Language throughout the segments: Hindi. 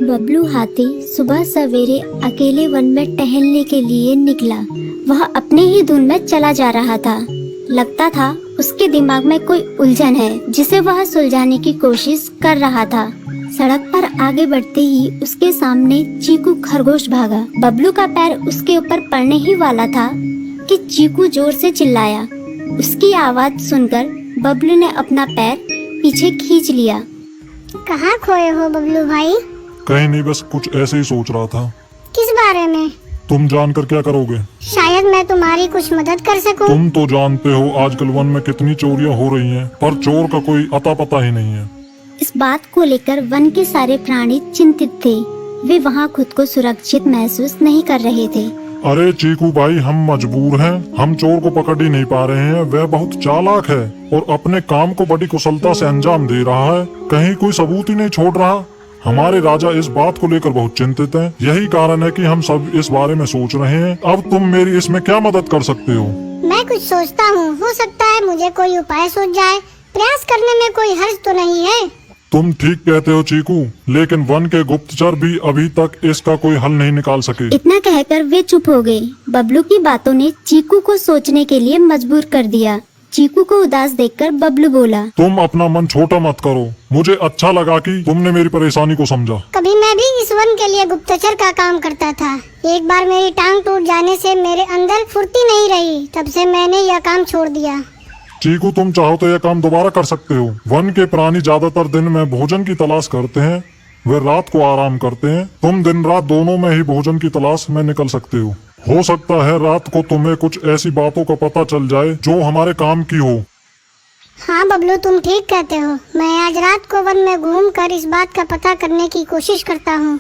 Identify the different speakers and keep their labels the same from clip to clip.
Speaker 1: बबलू हाथी सुबह सवेरे अकेले वन में टहलने के लिए निकला। वह अपने ही धुन में चला जा रहा था। लगता था उसके दिमाग में कोई उलझन है जिसे वह सुलझाने की कोशिश कर रहा था। सड़क पर आगे बढ़ते ही उसके सामने चीकू खरगोश भागा। बबलू का पैर उसके ऊपर पड़ने ही वाला था कि चीकू जोर से चिल्लाया। उसकी आवाज सुनकर बबलू ने अपना पैर पीछे खींच लिया।
Speaker 2: कहाँ खोए हो बबलू भाई?
Speaker 3: कहीं नहीं, बस कुछ ऐसे ही सोच रहा था।
Speaker 2: किस बारे में?
Speaker 3: तुम जानकर क्या करोगे?
Speaker 2: शायद मैं तुम्हारी कुछ मदद कर सकूं।
Speaker 3: तुम तो जानते हो आजकल वन में कितनी चोरियां हो रही हैं, पर चोर का कोई अता पता ही नहीं है।
Speaker 1: इस बात को लेकर वन के सारे प्राणी चिंतित थे। वे वहाँ खुद को सुरक्षित महसूस नहीं कर रहे थे।
Speaker 3: अरे चीकू भाई, हम मजबूर हैं। हम चोर को पकड़ ही नहीं पा रहे हैं। वह बहुत चालाक है और अपने काम को बड़ी कुशलता से अंजाम दे रहा है। कहीं कोई सबूत ही नहीं छोड़ रहा। हमारे राजा इस बात को लेकर बहुत चिंतित हैं। यही कारण है कि हम सब इस बारे में सोच रहे हैं। अब तुम मेरी इसमें क्या मदद कर सकते हो?
Speaker 2: मैं कुछ सोचता हूँ, हो सकता है मुझे कोई उपाय सूझ जाए। प्रयास करने में कोई हर्ज तो नहीं है।
Speaker 3: तुम ठीक कहते हो चीकू, लेकिन वन के गुप्तचर भी अभी तक इसका कोई हल नहीं निकाल सके।
Speaker 1: इतना कहकर वे चुप हो गए। बबलू की बातों ने चीकू को सोचने के लिए मजबूर कर दिया। चीकू को उदास देखकर बबलू बोला,
Speaker 3: तुम अपना मन छोटा मत करो। मुझे अच्छा लगा कि तुमने मेरी परेशानी को समझा।
Speaker 2: कभी मैं भी इस वन के लिए गुप्तचर का काम करता था। एक बार मेरी टांग टूट जाने से मेरे अंदर फुर्ती नहीं रही। तब से मैंने यह काम छोड़ दिया।
Speaker 3: चीकू, तुम चाहो तो यह काम दोबारा कर सकते हो। वन के प्राणी ज्यादातर दिन में भोजन की तलाश करते हैं, वे रात को आराम करते हैं। तुम दिन रात दोनों में ही भोजन की तलाश में निकल सकते हो सकता है रात को तुम्हें कुछ ऐसी बातों का पता चल जाए जो हमारे काम की हो।
Speaker 2: हाँ बबलू, तुम ठीक कहते हो। मैं आज रात को वन में घूम कर इस बात का पता करने की कोशिश करता हूँ।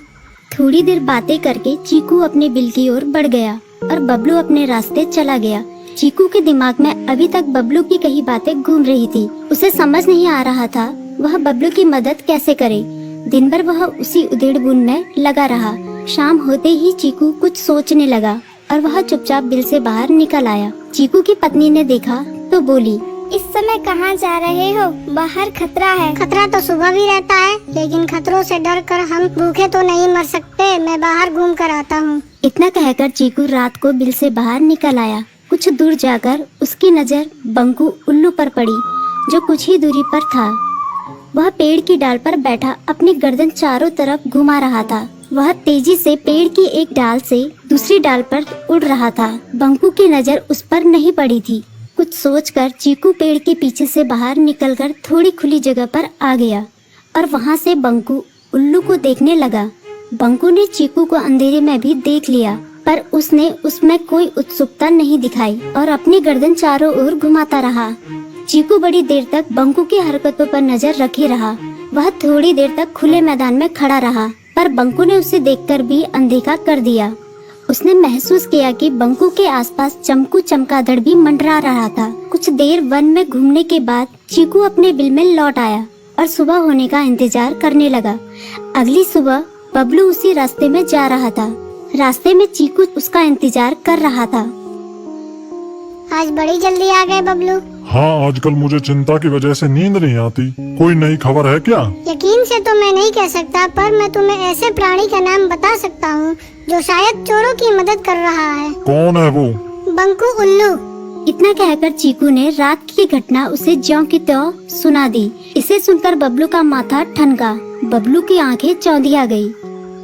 Speaker 1: थोड़ी देर बातें करके चीकू अपने बिल की ओर बढ़ गया और बबलू अपने रास्ते चला गया। चीकू के दिमाग में अभी तक बबलू की कई बातें घूम रही थी। उसे समझ नहीं आ रहा था वह बबलू की मदद कैसे करे। दिन भर वह उसी उधेड़-बुन में लगा रहा। शाम होते ही चीकू कुछ सोचने लगा और वह चुपचाप बिल से बाहर निकल आया। चीकू की पत्नी ने देखा तो बोली,
Speaker 2: इस समय कहाँ जा रहे हो? बाहर खतरा है। खतरा तो सुबह भी रहता है, लेकिन खतरों से डर कर हम भूखे तो नहीं मर सकते। मैं बाहर घूम कर आता हूँ।
Speaker 1: इतना कहकर चीकू रात को बिल से बाहर निकल आया। कुछ दूर जाकर उसकी नजर बंकू उल्लू पर पड़ी, जो कुछ ही दूरी पर था। वह पेड़ की डाल पर बैठा अपनी गर्दन चारों तरफ घुमा रहा था। वह तेजी से पेड़ की एक डाल से दूसरी डाल पर उड़ रहा था। बंकू की नजर उस पर नहीं पड़ी थी। कुछ सोचकर चीकू पेड़ के पीछे से बाहर निकलकर थोड़ी खुली जगह पर आ गया और वहां से बंकू उल्लू को देखने लगा। बंकू ने चीकू को अंधेरे में भी देख लिया, पर उसने उसमें कोई उत्सुकता नहीं दिखाई और अपनी गर्दन चारों ओर घुमाता रहा। चीकू बड़ी देर तक बंकू की हरकतों पर नजर रखे रहा। वह थोड़ी देर तक खुले मैदान में खड़ा रहा, पर बंकू ने उसे देखकर भी अनदेखा कर दिया। उसने महसूस किया कि बंकू के आसपास चमकू चमगादड़ भी मंडरा रहा था। कुछ देर वन में घूमने के बाद चीकू अपने बिल में लौट आया और सुबह होने का इंतजार करने लगा। अगली सुबह बबलू उसी रास्ते में जा रहा था। रास्ते में चीकू उसका इंतजार कर रहा था।
Speaker 2: आज बड़ी जल्दी आ गए बबलू।
Speaker 3: हाँ, आजकल मुझे चिंता की वजह से नींद नहीं आती। कोई नई खबर है क्या?
Speaker 2: यकीन से तो मैं नहीं कह सकता, पर मैं तुम्हें ऐसे प्राणी का नाम बता सकता हूँ जो शायद चोरों की मदद कर रहा है।
Speaker 3: कौन है वो?
Speaker 2: बंकू उल्लू।
Speaker 1: इतना कहकर चीकू ने रात की घटना उसे ज्यों की त्यों सुना दी। इसे सुनकर बबलू का माथा ठनका। बबलू की आंखें चौंधिया गई।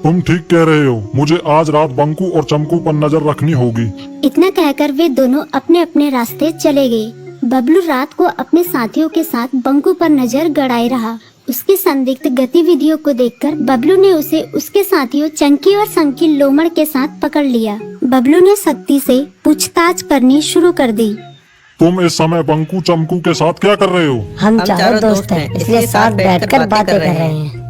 Speaker 3: तुम ठीक कह रहे हो। मुझे आज रात बंकू और चमकू पर नजर रखनी होगी।
Speaker 1: इतना कहकर वे दोनों अपने अपने रास्ते चले गए। बबलू रात को अपने साथियों के साथ बंकू पर नजर गड़ाए रहा। उसकी संदिग्ध गतिविधियों को देखकर बबलू ने उसे उसके साथियों चंकी और संकी लोमड़ के साथ पकड़ लिया। बबलू ने सख्ती से पूछताछ करनी शुरू कर दी।
Speaker 3: तुम इस समय बंकू चमकू के साथ क्या कर रहे हो?
Speaker 4: हम चारों दोस्त हैं, इसलिए साथ बैठकर बातें कर रहे हैं।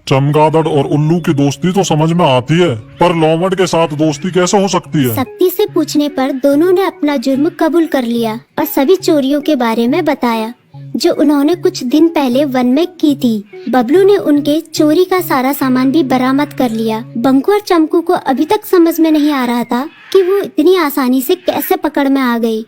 Speaker 3: चमगादड़ और उल्लू की दोस्ती तो समझ में आती है, पर लोमड़ के साथ दोस्ती कैसे हो सकती है?
Speaker 1: सख्ती से पूछने पर दोनों ने अपना जुर्म कबूल कर लिया और सभी चोरियों के बारे में बताया जो उन्होंने कुछ दिन पहले वन में की थी। बबलू ने उनके चोरी का सारा सामान भी बरामद कर लिया। बंकू और चमकू को अभी तक समझ में नहीं आ रहा था कि वो इतनी आसानी से कैसे पकड़ में आ गई।